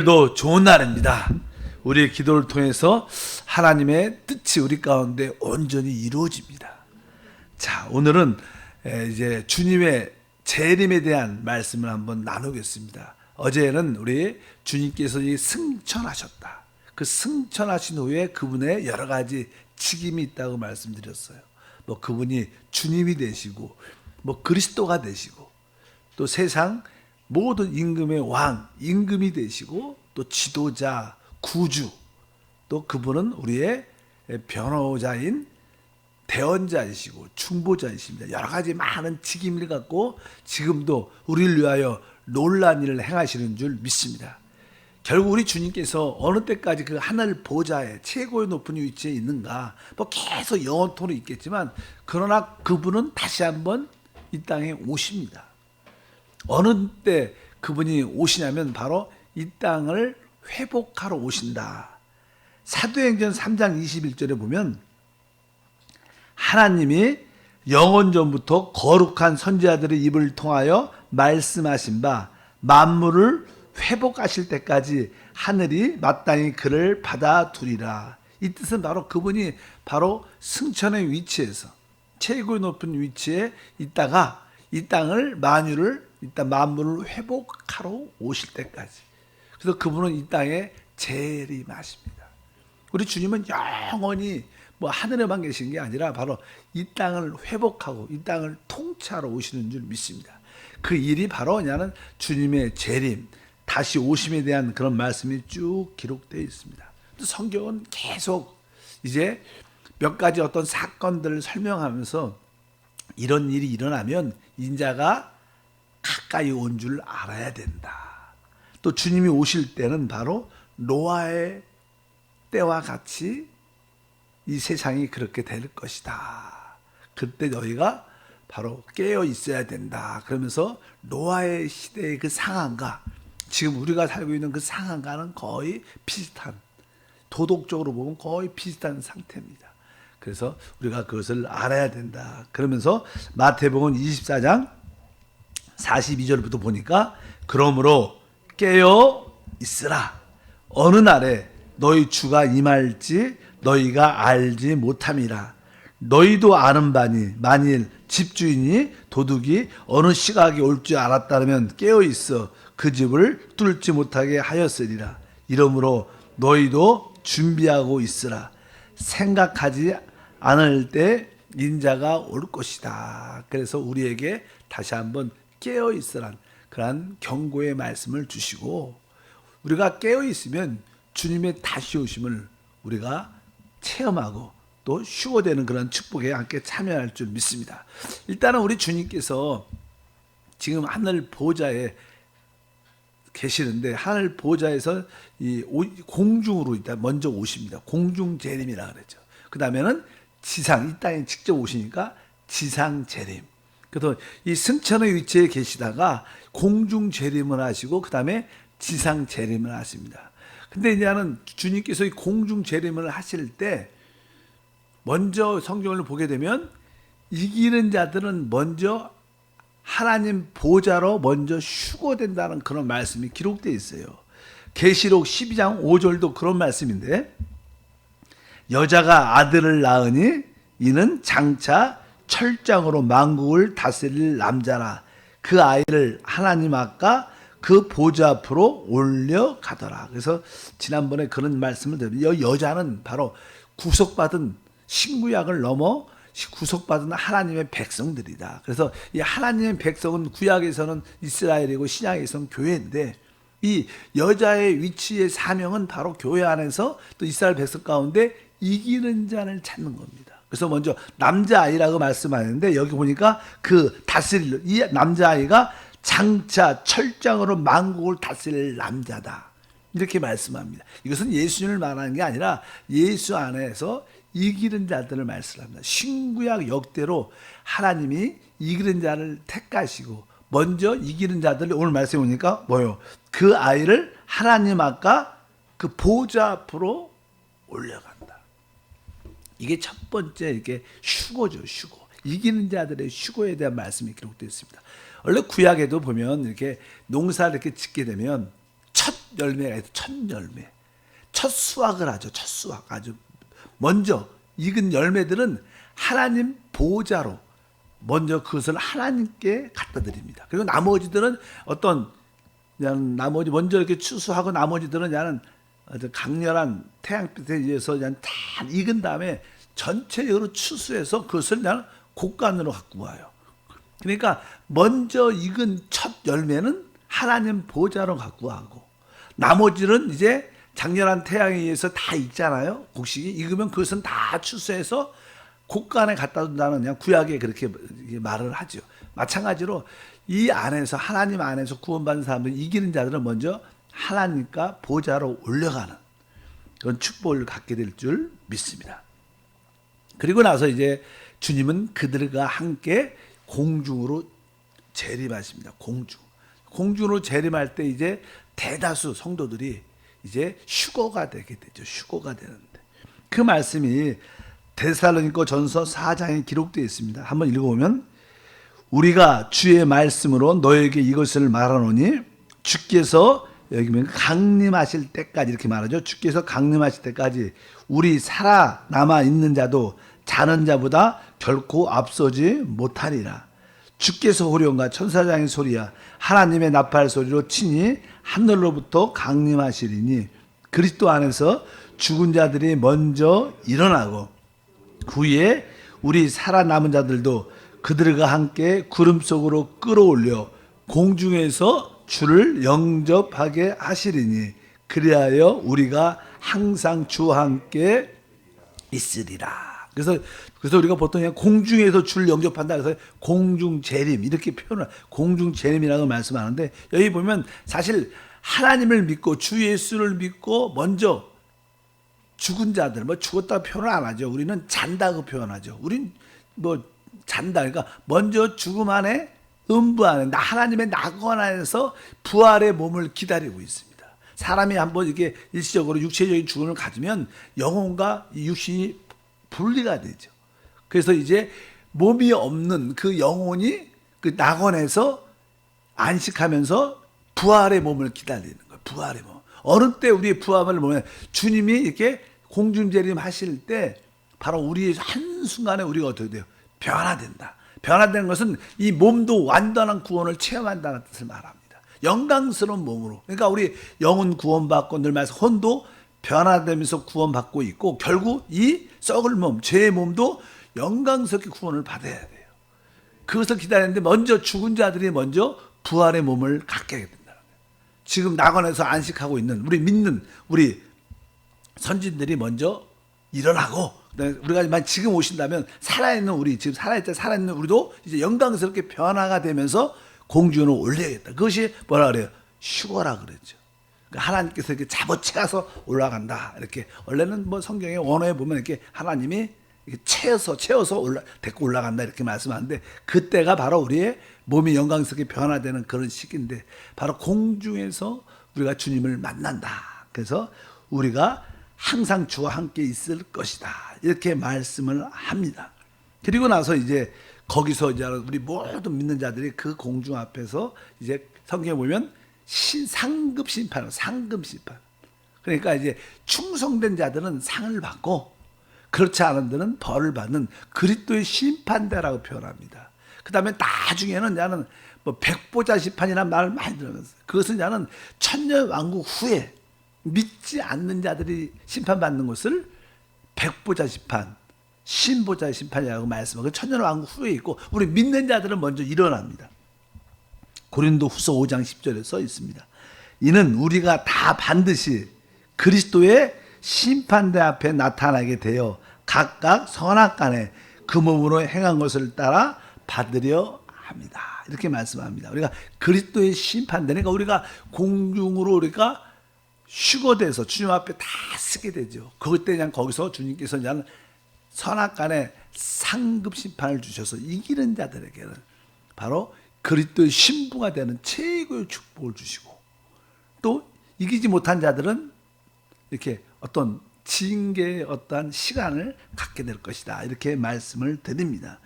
오늘도 좋은 날입니다. 우리의 기도를 통해서 하나님의 뜻이 우리 가운데 온전히 이루어집니다. 자, 오늘은 이제 주님의 재림에 대한 말씀을 한번 나누겠습니다. 어제는 우리 주님께서 승천하셨다. 그 승천하신 후에 그분의 여러 가지 직임이 있다고 말씀드렸어요. 뭐 그분이 주님이 되시고, 뭐 그리스도가 되시고, 또 세상 모든 임금의 왕, 임금이 되시고, 또 지도자, 구주, 또 그분은 우리의 변호자인 대언자이시고 중보자이십니다. 여러 가지 많은 직임을 갖고 지금도 우리를 위하여 놀라운 일을 행하시는 줄 믿습니다. 결국 우리 주님께서 어느 때까지 그 하늘 보좌에 최고의 높은 위치에 있는가, 뭐 계속 영원토록 있겠지만, 그러나 그분은 다시 한번 이 땅에 오십니다. 어느 때 그분이 오시냐면 바로 이 땅을 회복하러 오신다. 사도행전 3장 21절에 보면 하나님이 영원전부터 거룩한 선지자들의 입을 통하여 말씀하신 바 만물을 회복하실 때까지 하늘이 마땅히 그를 받아두리라. 이 뜻은 바로 그분이 바로 승천의 위치에서 최고의 높은 위치에 있다가 이 땅을 만물을 회복하러 오실 때까지. 그래서 그분은 이 땅에 재림하십니다. 우리 주님은 영원히 뭐 하늘에만 계신 게 아니라 바로 이 땅을 회복하고 이 땅을 통치하러 오시는 줄 믿습니다. 그 일이 바로 뭐냐면 주님의 재림, 다시 오심에 대한 그런 말씀이 쭉 기록되어 있습니다. 성경은 계속 이제 몇 가지 어떤 사건들을 설명하면서 이런 일이 일어나면 인자가 가까이 온 줄 알아야 된다. 또 주님이 오실 때는 바로 노아의 때와 같이 이 세상이 그렇게 될 것이다. 그때 너희가 바로 깨어 있어야 된다. 그러면서 노아의 시대의 그 상황과 지금 우리가 살고 있는 그 상황과는 거의 비슷한, 도덕적으로 보면 거의 비슷한 상태입니다. 그래서 우리가 그것을 알아야 된다. 그러면서 마태복음 24장 42절부터 보니까 그러므로 깨어 있으라. 어느 날에 너희 주가 임할지 너희가 알지 못함이라. 너희도 아는 바니 만일 집주인이 도둑이 어느 시각에 올 줄 알았다면 깨어 있어 그 집을 뚫지 못하게 하였으리라. 이러므로 너희도 준비하고 있으라. 생각하지 않을 때 인자가 올 것이다. 그래서 우리에게 다시 한번 깨어 있으란 그러한 경고의 말씀을 주시고, 우리가 깨어 있으면 주님의 다시 오심을 우리가 체험하고 또 휴거되는 그런 축복에 함께 참여할 줄 믿습니다. 일단은 우리 주님께서 지금 하늘 보좌에 계시는데, 하늘 보좌에서 이 공중으로 일단 먼저 오십니다. 공중 재림이라 그랬죠. 그 다음에는 지상, 이 땅에 직접 오시니까 지상 재림. 그래서 이 승천의 위치에 계시다가 공중 재림을 하시고 그 다음에 지상 재림을 하십니다. 근데 이제는 주님께서 이 공중 재림을 하실 때 먼저 성경을 보게 되면 이기는 자들은 먼저 하나님 보좌로 먼저 휴거된다는 그런 말씀이 기록되어 있어요. 계시록 12장 5절도 그런 말씀인데, 여자가 아들을 낳으니 이는 장차 철장으로 만국을 다스릴 남자라. 그 아이를 하나님 아까 그 보좌 앞으로 올려가더라. 그래서 지난번에 그런 말씀을 드렸는데, 여자는 바로 구속받은 신구약을 넘어 구속받은 하나님의 백성들이다. 그래서 이 하나님의 백성은 구약에서는 이스라엘이고 신약에서는 교회인데, 이 여자의 위치의 사명은 바로 교회 안에서 또 이스라엘 백성 가운데 이기는 자를 찾는 겁니다. 그래서 먼저 남자아이라고 말씀하는데, 여기 보니까 그 다스릴, 이 남자아이가 장차 철장으로 만국을 다스릴 남자다. 이렇게 말씀합니다. 이것은 예수님을 말하는 게 아니라 예수 안에서 이기는 자들을 말씀합니다. 신구약 역대로 하나님이 이기는 자를 택하시고 먼저 이기는 자들을 오늘 말씀해 보니까 뭐요? 그 아이를 하나님 아까 그 보좌 앞으로 올려간다. 이게 첫 번째 이렇게 휴거죠, 휴거. 이기는 자들의 휴거에 대한 말씀이 기록되어 있습니다. 원래 구약에도 보면 이렇게 농사를 이렇게 짓게 되면 첫 열매가 있어. 첫 열매. 첫 수확을 하죠. 첫 수확. 아주 먼저 익은 열매들은 하나님 보좌로 먼저 그것을 하나님께 갖다 드립니다. 그리고 나머지들은 어떤 그냥 나머지 먼저 이렇게 추수하고 나머지들은 그냥 아주 강렬한 태양빛에 의해서 그냥 다 익은 다음에 전체적으로 추수해서 그것을 그냥 곡간으로 갖고 와요. 그러니까 먼저 익은 첫 열매는 하나님 보좌로 갖고 가고 나머지는 이제 장렬한 태양에 의해서 다 익잖아요. 곡식이 익으면 그것은 다 추수해서 곡간에 갖다 둔다는 그냥 구약에 그렇게 말을 하죠. 마찬가지로 이 안에서 하나님 안에서 구원받은 사람들 이기는 자들은 먼저 하나님과 보좌로 올려가는 그런 축복을 갖게 될 줄 믿습니다. 그리고 나서 이제 주님은 그들과 함께 공중으로 재림하십니다. 공중으로 재림할 때 이제 대다수 성도들이 이제 휴거가 되게 되죠. 휴거가 되는데 그 말씀이 데살로니가 전서 4장에 기록되어 있습니다. 한번 읽어보면 우리가 주의 말씀으로 너에게 이것을 말하노니 주께서 여기 보면 강림하실 때까지 이렇게 말하죠. 주께서 강림하실 때까지 우리 살아남아 있는 자도 자는 자보다 결코 앞서지 못하리라. 주께서 호령과 천사장의 소리야 하나님의 나팔 소리로 친히 하늘로부터 강림하시리니 그리스도 안에서 죽은 자들이 먼저 일어나고 그 후에 우리 살아남은 자들도 그들과 함께 구름 속으로 끌어올려 공중에서 주를 영접하게 하시리니 그리하여 우리가 항상 주와 함께 있으리라. 그래서 우리가 보통 그냥 공중에서 주를 영접한다 그래서 공중 재림 이렇게 표현을 공중 재림이라고 말씀하는데 여기 보면 사실 하나님을 믿고 주 예수를 믿고 먼저 죽은 자들 뭐 죽었다 표현을 안 하죠. 우리는 잔다고 표현하죠. 우린 뭐 잔다 그러니까 먼저 죽음 안에 음부 안에 하나님의 낙원 안에서 부활의 몸을 기다리고 있습니다. 사람이 한번 이렇게 일시적으로 육체적인 죽음을 가지면 영혼과 육신이 분리가 되죠. 그래서 이제 몸이 없는 그 영혼이 그 낙원에서 안식하면서 부활의 몸을 기다리는 거예요. 부활의 몸. 어느 때 우리의 부활을 보면 주님이 이렇게 공중재림 하실 때 바로 우리의 한순간에 우리가 어떻게 돼요? 변화된다. 변화되는 것은 이 몸도 완전한 구원을 체험한다는 뜻을 말합니다. 영광스러운 몸으로. 그러니까 우리 영혼 구원받고 늘 말해서 혼도 변화되면서 구원받고 있고 결국 이 썩을 몸, 죄의 몸도 영광스럽게 구원을 받아야 돼요. 그것을 기다리는데 먼저 죽은 자들이 먼저 부활의 몸을 갖게 된다는 거예요. 지금 낙원에서 안식하고 있는 우리 믿는 우리 선진들이 먼저 일어나고 우리가 지금 오신다면 살아있는 우리 지금 살아있는 우리도 이제 영광스럽게 변화가 되면서 공중으로 올려야겠다. 그것이 뭐라 그래요? 휴거라 그랬죠. 그러니까 하나님께서 이렇게 잡아채서 올라간다. 이렇게 원래는 뭐 성경의 원어에 보면 이렇게 하나님이 이렇게 채워서 데리고 올라간다 이렇게 말씀하는데 그때가 바로 우리의 몸이 영광스럽게 변화되는 그런 시기인데 바로 공중에서 우리가 주님을 만난다. 그래서 우리가 항상 주와 함께 있을 것이다. 이렇게 말씀을 합니다. 그리고 나서 이제 거기서 이제 우리 모든 믿는 자들이 그 공중 앞에서 이제 성경에 보면 상급 심판. 그러니까 이제 충성된 자들은 상을 받고 그렇지 않은 데는 벌을 받는 그리스도의 심판대라고 표현합니다. 그 다음에 나중에는 나는 뭐 백보자 심판이라는 말을 많이 들으면서 그것은 나는 천년왕국 후에 믿지 않는 자들이 심판받는 것을 백보자 심판, 신보자 심판이라고 말씀하고 천년왕국 후에 있고 우리 믿는 자들은 먼저 일어납니다. 고린도후서 5장 10절에 써 있습니다. 이는 우리가 다 반드시 그리스도의 심판대 앞에 나타나게 되어 각각 선악간에 그 몸으로 행한 것을 따라 받으려 합니다. 이렇게 말씀합니다. 우리가 그리스도의 심판대니까 우리가 공중으로 우리가 휴거돼서 주님 앞에 다 쓰게 되죠. 그때 그냥 거기서 주님께서 그냥 선악간에 상급 심판을 주셔서 이기는 자들에게는 바로 그리스도의 신부가 되는 최고의 축복을 주시고 또 이기지 못한 자들은 이렇게 어떤 징계의 어떠한 시간을 갖게 될 것이다. 이렇게 말씀을 드립니다.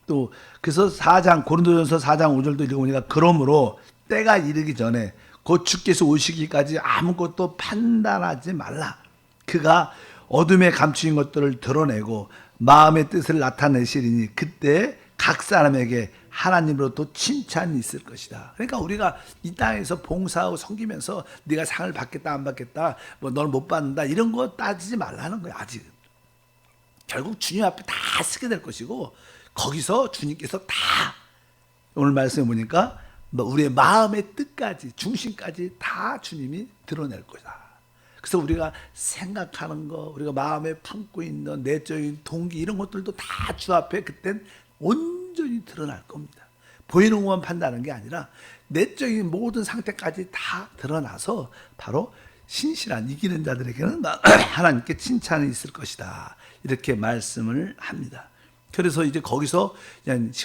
또 그래서 고린도전서 4장 5절도 읽어보니까 그러므로 때가 이르기 전에 곧 주께서 오시기까지 아무것도 판단하지 말라. 그가 어둠에 감추인 것들을 드러내고 마음의 뜻을 나타내시리니 그때 각 사람에게 하나님으로부터 칭찬이 있을 것이다. 그러니까 우리가 이 땅에서 봉사하고 섬기면서 네가 상을 받겠다 안 받겠다, 뭐 널 못 받는다 이런 거 따지지 말라는 거야. 아직은 결국 주님 앞에 다 쓰게 될 것이고, 거기서 주님께서 다 오늘 말씀해 보니까 우리의 마음의 뜻까지 중심까지 다 주님이 드러낼 거다. 그래서 우리가 생각하는 거, 우리가 마음에 품고 있는 내적인 동기 이런 것들도 다 주 앞에 그땐 온전히 드러날 겁니다. 보이는 것만 판단하는 게 아니라 내적인 모든 상태까지 다 드러나서 바로 신실한 이기는 자들에게는 하나님께 칭찬이 있을 것이다. 이렇게 말씀을 합니다. 그래서 이제 거기서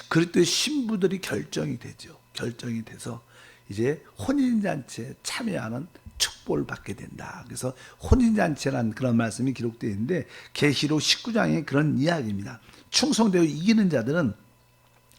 그리스도의 신부들이 결정이 되죠. 결정이 돼서 이제 혼인잔치에 참여하는 축복을 받게 된다. 그래서 혼인잔치라는 그런 말씀이 기록되어 있는데 계시록 19장에 그런 이야기입니다. 충성되어 이기는 자들은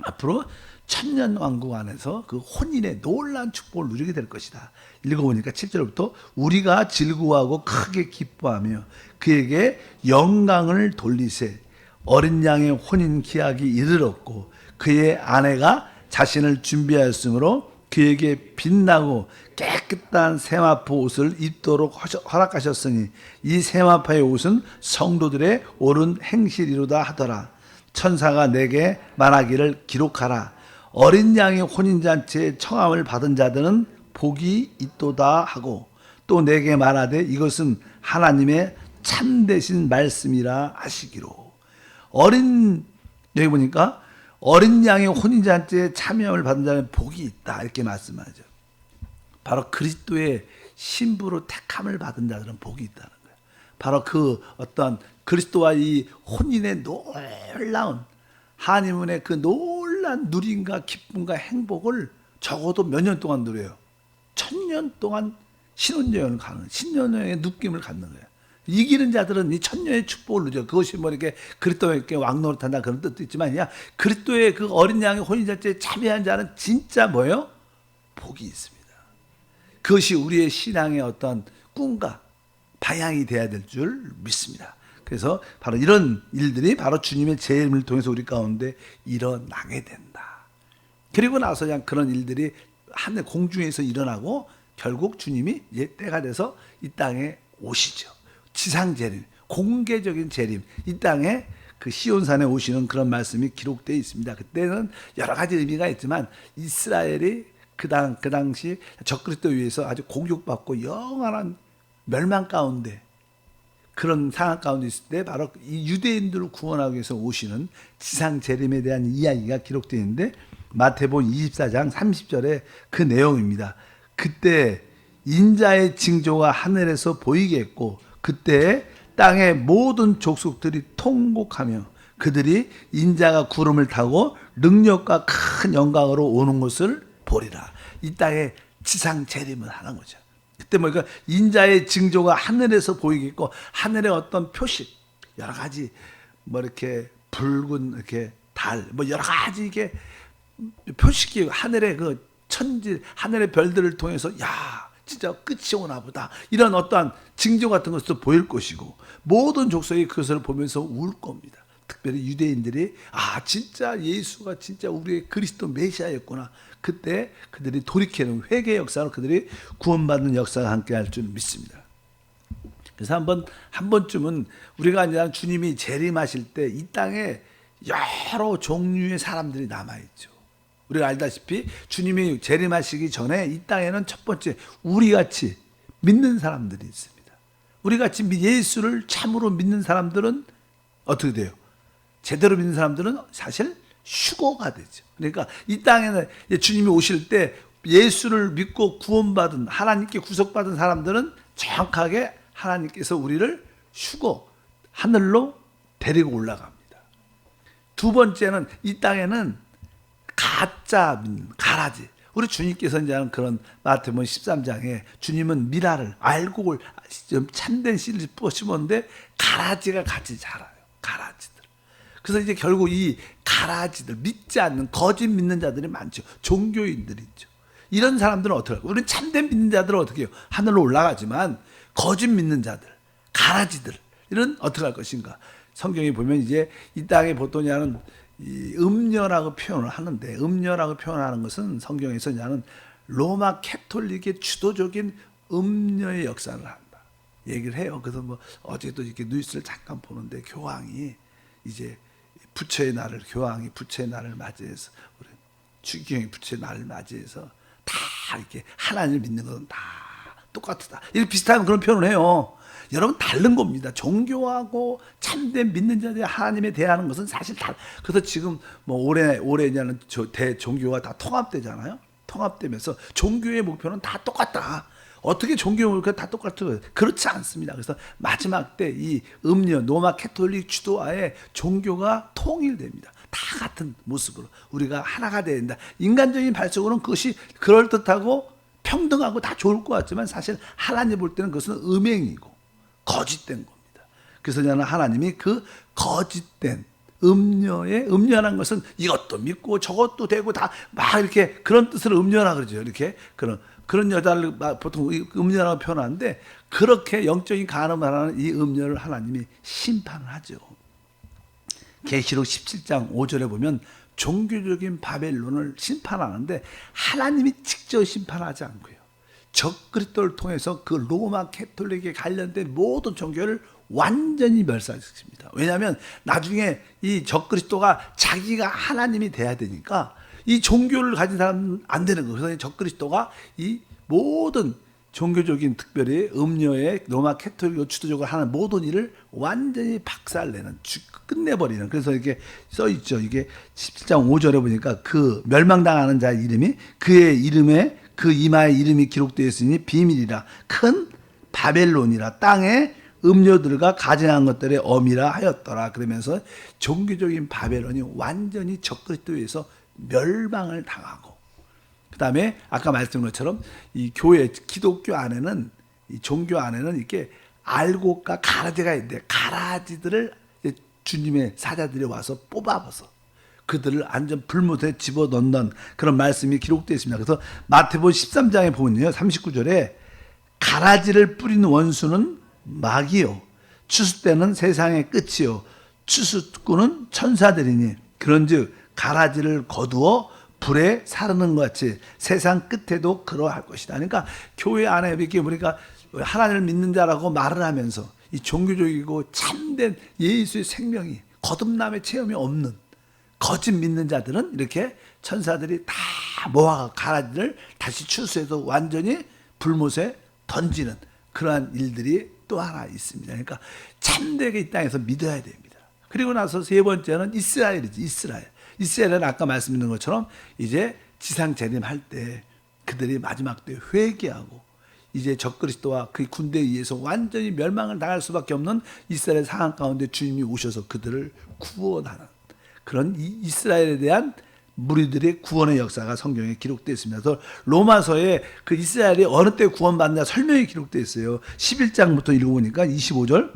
앞으로 천년왕국 안에서 그 혼인의 놀라운 축복을 누리게 될 것이다. 읽어보니까 7절부터 우리가 즐거워하고 크게 기뻐하며 그에게 영광을 돌리세. 어린 양의 혼인 기약이 이르렀고 그의 아내가 자신을 준비하였으므로 그에게 빛나고 깨끗한 세마포 옷을 입도록 허락하셨으니 이 세마포의 옷은 성도들의 옳은 행실이로다 하더라. 천사가 내게 말하기를 기록하라. 어린 양의 혼인잔치에 청함을 받은 자들은 복이 있도다 하고 또 내게 말하되 이것은 하나님의 참되신 말씀이라 하시기로. 여기 보니까 어린 양의 혼인잔치에 참여함을 받은 자는 복이 있다 이렇게 말씀하죠. 바로 그리스도의 신부로 택함을 받은 자들은 복이 있다는 거예요. 바로 그 어떤 그리스도와 이 혼인의 놀라운 하나님의 그 놀라운 누림과 기쁨과 행복을 적어도 몇 년 동안 누려요. 1000년 동안 신혼여행을 가는, 신혼여행의 느낌을 갖는 거예요. 이기는 자들은 이 천년의 축복을 누려. 그것이 뭐 이렇게 그리스도에게 왕노릇한다 그런 뜻도 있지만, 그리스도의 그 어린 양의 혼인잔치에 참여한 자는 진짜 뭐예요? 복이 있습니다. 그것이 우리의 신앙의 어떤 꿈과 방향이 돼야 될 줄 믿습니다. 그래서 바로 이런 일들이 바로 주님의 재림을 통해서 우리 가운데 일어나게 된다. 그리고 나서 그냥 그런 일들이 하늘 공중에서 일어나고 결국 주님이 이제 때가 돼서 이 땅에 오시죠. 지상 재림, 공개적인 재림, 이 땅에 그 시온산에 오시는 그런 말씀이 기록되어 있습니다. 그때는 여러 가지 의미가 있지만 이스라엘이 그 당시 적그리스도에 의해서 아주 공격받고 영원한 멸망 가운데 그런 상황 가운데 있을 때 바로 이 유대인들을 구원하기 위해서 오시는 지상 재림에 대한 이야기가 기록되어 있는데 마태복음 24장 30절에 그 내용입니다. 그때 인자의 징조가 하늘에서 보이겠고 그때 땅의 모든 족속들이 통곡하며 그들이 인자가 구름을 타고 능력과 큰 영광으로 오는 것을 보리라. 이 땅에 지상 재림을 하는 거죠. 그때 그러니까 인자의 징조가 하늘에서 보이겠고 하늘의 어떤 표식 여러 가지 이렇게 붉은 이렇게 달 여러 가지 이게 표식이 하늘의 그 천지 하늘의 별들을 통해서 진짜 끝이 오나 보다 이런 어떠한 징조 같은 것도 보일 것이고 모든 족속이 그것을 보면서 울 겁니다. 특별히 유대인들이 진짜 예수가 진짜 우리의 그리스도 메시아였구나. 그때 그들이 돌이키는 회개의 역사로 그들이 구원받는 역사가 함께할 줄 믿습니다. 그래서 한 번쯤은 우리가 이제 주님이 재림하실 때 이 땅에 여러 종류의 사람들이 남아있죠. 우리가 알다시피 주님이 재림하시기 전에 이 땅에는 첫 번째 우리같이 믿는 사람들이 있습니다. 우리같이 예수를 참으로 믿는 사람들은 어떻게 돼요? 제대로 믿는 사람들은 사실 휴거가 되죠. 그러니까 이 땅에는 주님이 오실 때 예수를 믿고 구원받은 하나님께 구속받은 사람들은 정확하게 하나님께서 우리를 하늘로 데리고 올라갑니다. 두 번째는 이 땅에는 가짜 가라지. 우리 주님께서 이제 그런 마태복음 13장에 주님은 미라를 알곡을 참된 씨를 심었는데 가라지가 같이 자라요. 가라지들. 그래서 이제 결국 이 가라지들 믿지 않는 거짓 믿는 자들이 많죠. 종교인들이 있죠. 이런 사람들은 어떻게 할까요? 우리는 참된 믿는 자들은 어떻게 해요? 하늘로 올라가지만 거짓 믿는 자들, 가라지들 이런 어떻게 할 것인가? 성경에 보면 이제 이 땅에 보통 하는 이 음녀라고 표현을 하는데, 음녀라고 표현하는 것은 성경에서 하는 로마 캐톨릭의 주도적인 음녀의 역사를 한다 얘기를 해요. 그래서 뭐 어제도 이렇게 뉴스를 잠깐 보는데 교황이 이제 부처의 날을, 교황이 부처의 날을 맞이해서, 우리 주기경이 부처의 날을 맞이해서 다 이렇게 하나님을 믿는 것은 다 똑같다 이렇게 비슷한 그런 표현을 해요. 여러분 다른 겁니다. 종교하고 참된 믿는 자들이 하나님에 대하는 것은 사실 다. 그래서 지금 뭐 올해냐는 대종교가 다 통합되잖아요. 통합되면서 종교의 목표는 다 똑같다. 어떻게 종교의 목표가 다 똑같아요? 그렇지 않습니다. 그래서 마지막 때 이 음료 로마 캐톨릭 주도하에 종교가 통일됩니다. 다 같은 모습으로 우리가 하나가 되어야 된다. 인간적인 발적으로는 그것이 그럴듯하고 평등하고 다 좋을 것 같지만 사실 하나님 볼 때는 그것은 음행이고 거짓된 겁니다. 그래서 저는 하나님이 그 거짓된 음료라는 것은 이것도 믿고 저것도 되고 다 막 이렇게 그런 뜻으로 음료라 그러죠. 이렇게 그런 여자를 보통 음료라고 표현하는데, 그렇게 영적인 간음을 하는 이 음료를 하나님이 심판을 하죠. 계시록 17장 5절에 보면 종교적인 바벨론을 심판하는데 하나님이 직접 심판하지 않고요, 적그리스도를 통해서 그 로마 캐톨릭에 관련된 모든 종교를 완전히 멸살시킵니다. 왜냐하면 나중에 이 적그리스도가 자기가 하나님이 돼야 되니까 이 종교를 가진 사람은 안 되는 거예요. 그래서 적그리스도가 이 모든 종교적인, 특별히 음료의 로마 캐톨릭을 주도적으로 하는 모든 일을 완전히 박살내는, 끝내버리는. 그래서 이렇게 써있죠. 이게 17장 5절에 보니까 그 멸망당하는 자의 이름이 그의 이름에 그 이마에 이름이 기록되어 있으니 비밀이라 큰 바벨론이라 땅에 음료들과 가증한 것들의 어미라 하였더라. 그러면서 종교적인 바벨론이 완전히 적그리스도에서 멸망을 당하고, 그 다음에 아까 말씀드린 것처럼 이 교회, 기독교 안에는, 이 종교 안에는 이렇게 알곡과 가라지가 있는데 가라지들을 주님의 사자들이 와서 뽑아버서 그들을 완전 불못에 집어넣는 그런 말씀이 기록되어 있습니다. 그래서 마태복음 13장에 보면요, 39절에 가라지를 뿌리는 원수는 마귀요, 추수 때는 세상의 끝이요, 추수꾼은 천사들이니 그런즉 가라지를 거두어 불에 사르는 것 같이 세상 끝에도 그러할 것이다. 그러니까 교회 안에 이렇게 보니까 하나님을 믿는 자라고 말을 하면서 이 종교적이고 참된 예수의 생명이 거듭남의 체험이 없는 거짓 믿는 자들은 이렇게 천사들이 다 모아가 가라지를 다시 추수해서 완전히 불못에 던지는 그러한 일들이 또 하나 있습니다. 그러니까 참되게 이 땅에서 믿어야 됩니다. 그리고 나서 세 번째는 이스라엘이지. 이스라엘은 아까 말씀드린 것처럼 이제 지상 재림할 때 그들이 마지막 때 회개하고 이제 적그리스도와 그 군대에 의해서 완전히 멸망을 당할 수밖에 없는 이스라엘 상황 가운데 주님이 오셔서 그들을 구원하는 그런 이스라엘에 대한 무리들의 구원의 역사가 성경에 기록되어 있습니다. 그래서 로마서에 그 이스라엘이 어느 때 구원받느냐 설명이 기록되어 있어요. 11장부터 읽어보니까 25절,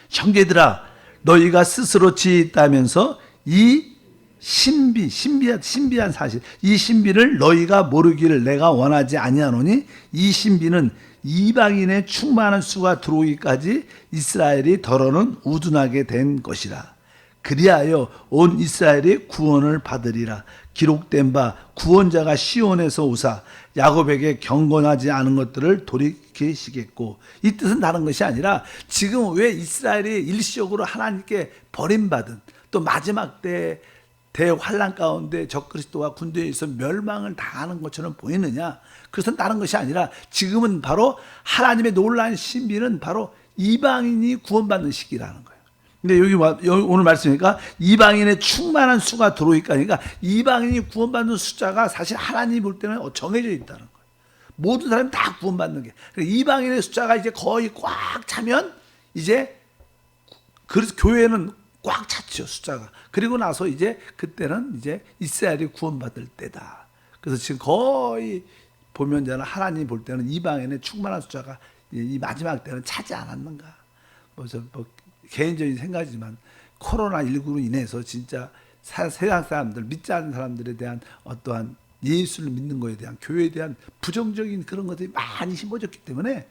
형제들아 너희가 스스로 지었다면서 이 신비한 사실, 이 신비를 너희가 모르기를 내가 원하지 아니하노니 이 신비는 이방인의 충만한 수가 들어오기까지 이스라엘이 더러는 우둔하게 된 것이라. 그리하여 온 이스라엘이 구원을 받으리라. 기록된 바 구원자가 시온에서 오사 야곱에게 경건하지 않은 것들을 돌이키시겠고, 이 뜻은 다른 것이 아니라 지금 왜 이스라엘이 일시적으로 하나님께 버림받은 또 마지막 때 대환란 가운데 적그리스도와 군대에서 멸망을 당하는 것처럼 보이느냐, 그것은 다른 것이 아니라 지금은 바로 하나님의 놀라운 신비는 바로 이방인이 구원받는 시기라는 거예요. 근데 여기 오늘 말씀이니까 이방인의 충만한 수가 들어오니까, 그러니까 이방인이 구원받는 숫자가 사실 하나님이 볼 때는 정해져 있다는 거예요. 모든 사람이 다 구원받는 게. 그러니까 이방인의 숫자가 이제 거의 꽉 차면 이제 그래서 교회는 꽉 찼죠, 숫자가. 그리고 나서 이제 그때는 이제 이스라엘이 구원받을 때다. 그래서 지금 거의 보면 저는 하나님 볼 때는 이방인의 충만한 숫자가 이 마지막 때는 차지 않았는가. 뭐 개인적인 생각이지만 코로나19로 인해서 진짜 세상 사람들, 믿지 않는 사람들에 대한 어떠한 예수를 믿는 거에 대한 교회에 대한 부정적인 그런 것들이 많이 심어졌기 때문에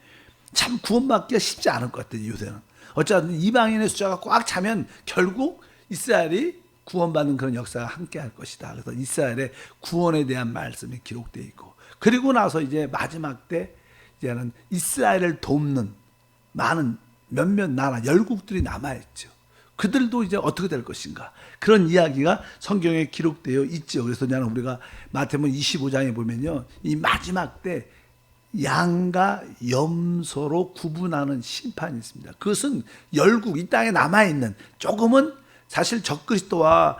참 구원받기가 쉽지 않을 것 같아요. 요새는 어쨌든 이방인의 숫자가 꽉 차면 결국 이스라엘이 구원받는 그런 역사가 함께 할 것이다. 그래서 이스라엘의 구원에 대한 말씀이 기록되어 있고, 그리고 나서 이제 마지막 때 이제는 이스라엘을 돕는 많은 몇몇 나라 열국들이 남아있죠. 그들도 이제 어떻게 될 것인가, 그런 이야기가 성경에 기록되어 있죠. 그래서 우리가 마태복음 25장에 보면요, 이 마지막 때 양과 염소로 구분하는 심판이 있습니다. 그것은 열국, 이 땅에 남아있는 조금은 사실 적그리스도와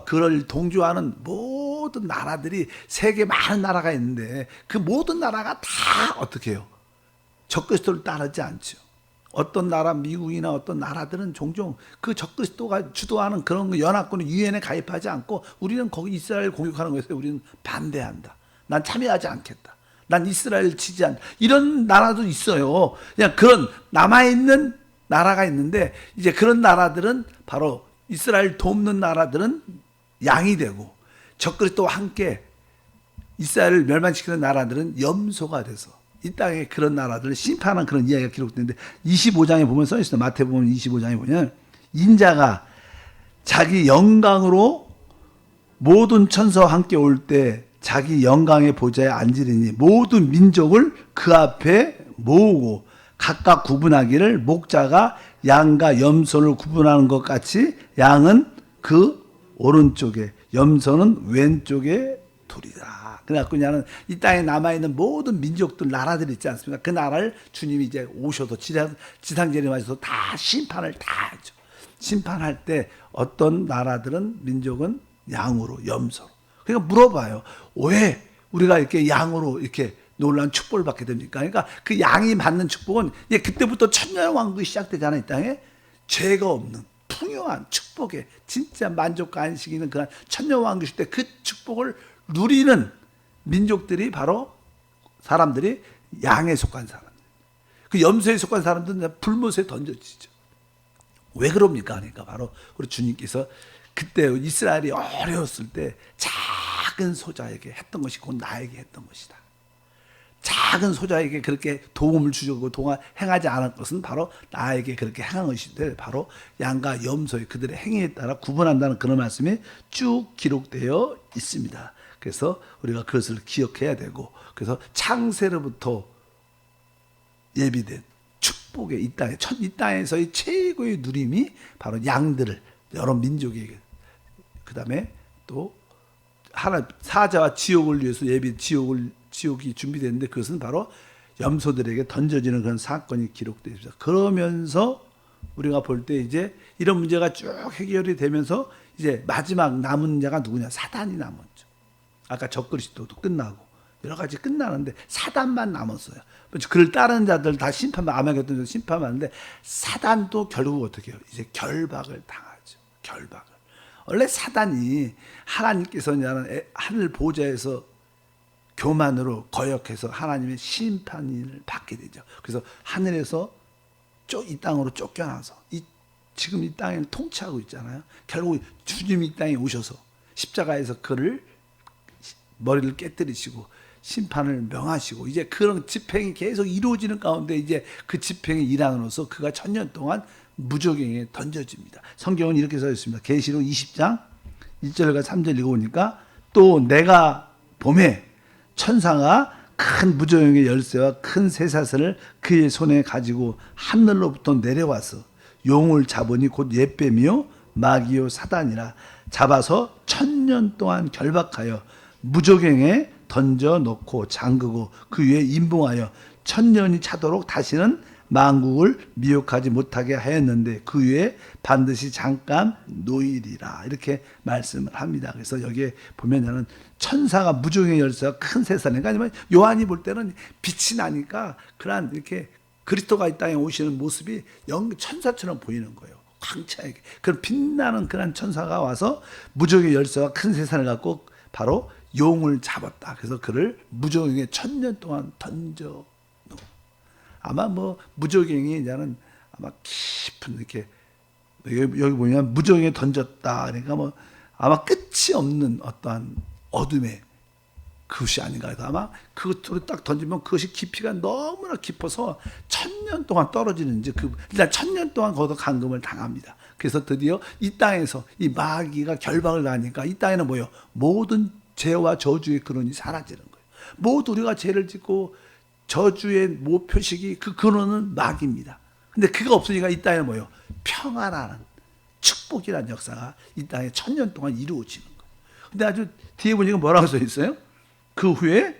그를 동조하는 모든 나라들이, 세계 많은 나라가 있는데 그 모든 나라가 다 어떻게 해요? 적그리스도를 따르지 않죠. 어떤 나라, 미국이나 어떤 나라들은 종종 그 적그리스도가 주도하는 그런 연합군 유엔에 가입하지 않고 우리는 거기 이스라엘 공격하는 것에 우리는 반대한다. 난 참여하지 않겠다. 난 이스라엘 지지한다. 이런 나라도 있어요. 그냥 그런 남아있는 나라가 있는데, 이제 그런 나라들은 바로 이스라엘 돕는 나라들은 양이 되고, 적그리스도와 함께 이스라엘을 멸망시키는 나라들은 염소가 돼서 이 땅에 그런 나라들을 심판한 그런 이야기가 기록되는데, 25장에 보면 써 있어요. 마태복음 25장에 보면 인자가 자기 영광으로 모든 천사와 함께 올 때 자기 영광의 보좌에 앉으리니 모든 민족을 그 앞에 모으고 각각 구분하기를 목자가 양과 염소를 구분하는 것 같이 양은 그 오른쪽에 염소는 왼쪽에 두리라. 그래갖고 그냥 이 땅에 남아있는 모든 민족들, 나라들 있지 않습니까? 그 나라를 주님이 이제 오셔서 지상재림하셔서 다 심판을 다 하죠. 심판할 때 어떤 나라들은, 민족은 양으로, 염소로. 그러니까 물어봐요. 왜 우리가 이렇게 양으로 이렇게 놀라운 축복을 받게 됩니까? 그러니까 그 양이 받는 축복은 이제 그때부터 천년왕국이 시작되잖아요. 이 땅에 죄가 없는 풍요한 축복에 진짜 만족과 안식이 있는 그런 천년왕국일 때 그 축복을 누리는 민족들이 바로 사람들이 양에 속한 사람들. 그 염소에 속한 사람들은 불못에 던져지죠. 왜 그럽니까? 그러니까 바로 우리 주님께서 그때 이스라엘이 어려웠을 때 작은 소자에게 했던 것이 곧 나에게 했던 것이다. 작은 소자에게 그렇게 도움을 주려고 행하지 않은 것은 바로 나에게 그렇게 행한 것인데, 바로 양과 염소의 그들의 행위에 따라 구분한다는 그런 말씀이 쭉 기록되어 있습니다. 그래서 우리가 그것을 기억해야 되고, 그래서 창세로부터 예비된 축복의 이 땅에서의 최고의 누림이 바로 양들을 여러 민족에게, 그 다음에 또 사자와 지옥을 위해서 지옥이 준비됐는데 그것은 바로 염소들에게 던져지는 그런 사건이 기록되어 있습니다. 그러면서 우리가 볼 때 이제 이런 문제가 쭉 해결이 되면서 이제 마지막 남은 자가 누구냐? 사단이 남았죠. 아까 적그리스도도 끝나고 여러 가지 끝나는데 사단만 남았어요. 그를 따르는 자들 다 아마겟돈 심판받는데, 사단도 결국 어떻게 해요? 이제 결박을 당하죠. 결박을. 원래 사단이 하나님께서 하늘 보좌에서 교만으로 거역해서 하나님의 심판을 받게 되죠. 그래서 하늘에서 이 땅으로 쫓겨나서 지금 이 땅을 통치하고 있잖아요. 결국 주님이 이 땅에 오셔서 십자가에서 그를 머리를 깨뜨리시고 심판을 명하시고, 이제 그런 집행이 계속 이루어지는 가운데 이제 그 집행의 일환으로서 그가 천년 동안 무적행에 던져집니다. 성경은 이렇게 써 있습니다. 계시록 20장 1절과 3절 읽어보니까, 또 내가 봄에 천사가 큰 무저용의 열쇠와 큰 쇠사슬을 그의 손에 가지고 하늘로부터 내려와서 용을 잡으니 곧 옛뱀이요 마귀요 사단이라, 잡아서 천년 동안 결박하여 무저갱에 던져 놓고 잠그고 그 위에 임봉하여 천년이 차도록 다시는 만국을 미혹하지 못하게 하였는데 그 위에 반드시 잠깐 놓이리라, 이렇게 말씀을 합니다. 그래서 여기에 보면은 천사가 무종의 열쇠와 큰 세상이니까, 그러니까 요한이 볼 때는 빛이 나니까 그런 이렇게 그리스도가 이 땅에 오시는 모습이 천사처럼 보이는 거예요. 광채하게 그런 빛나는 그런 천사가 와서 무종의 열쇠와 큰 세상을 갖고 바로 용을 잡았다. 그래서 그를 무저갱에 천년 동안 던져. 아마 무저갱이 이제는 아마 깊은 이렇게 여기 보면 무저갱에 던졌다. 그러니까 아마 끝이 없는 어떠한 어둠에 그것이 아닌가 해서 아마 그것으로 딱 던지면 그것이 깊이가 너무나 깊어서 1000년 동안 떨어지는지 일단 1000년 동안 거기서 감금을 당합니다. 그래서 드디어 이 땅에서 이 마귀가 결박을 가니까 이 땅에는 뭐예요? 모든 죄와 저주의 근원이 사라지는 거예요. 모두 우리가 죄를 짓고 저주의 표식이 그 근원은 마귀입니다. 근데 그가 없으니까 이 땅에 뭐예요? 평안하는 축복이라는 역사가 이 땅에 1000년 동안 이루어지는 거예요. 근데 아주 뒤에 보니까 뭐라고 써 있어요? 그 후에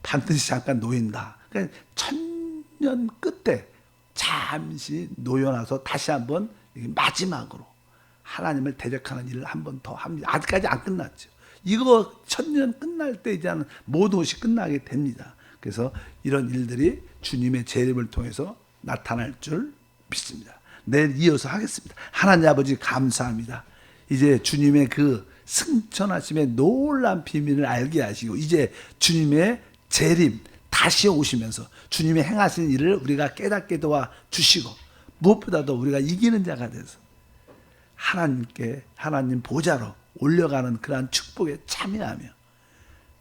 반드시 잠깐 놓인다. 그러니까 1000년 끝에 잠시 놓여놔서 다시 한번 마지막으로 하나님을 대적하는 일을 한 번 더 합니다. 아직까지 안 끝났죠. 이거 1000년 끝날 때 이제 모든 것이 끝나게 됩니다. 그래서 이런 일들이 주님의 재림을 통해서 나타날 줄 믿습니다. 내일 이어서 하겠습니다. 하나님 아버지 감사합니다. 이제 주님의 그 승천하심의 놀라운 비밀을 알게 하시고 이제 주님의 재림 다시 오시면서 주님의 행하신 일을 우리가 깨닫게 도와 주시고 무엇보다도 우리가 이기는 자가 돼서 하나님 보좌로 올려가는 그러한 축복에 참여하며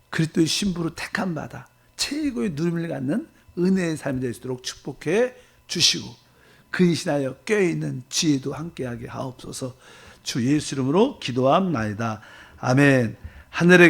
그리스도의 신부로 택함 받아 최고의 누림을 갖는 은혜의 삶이 될 수 있도록 축복해 주시고 그리 신하여 껴있는 지혜도 함께하게 하옵소서. 주 예수 이름으로 기도함나이다. 아멘. 하늘에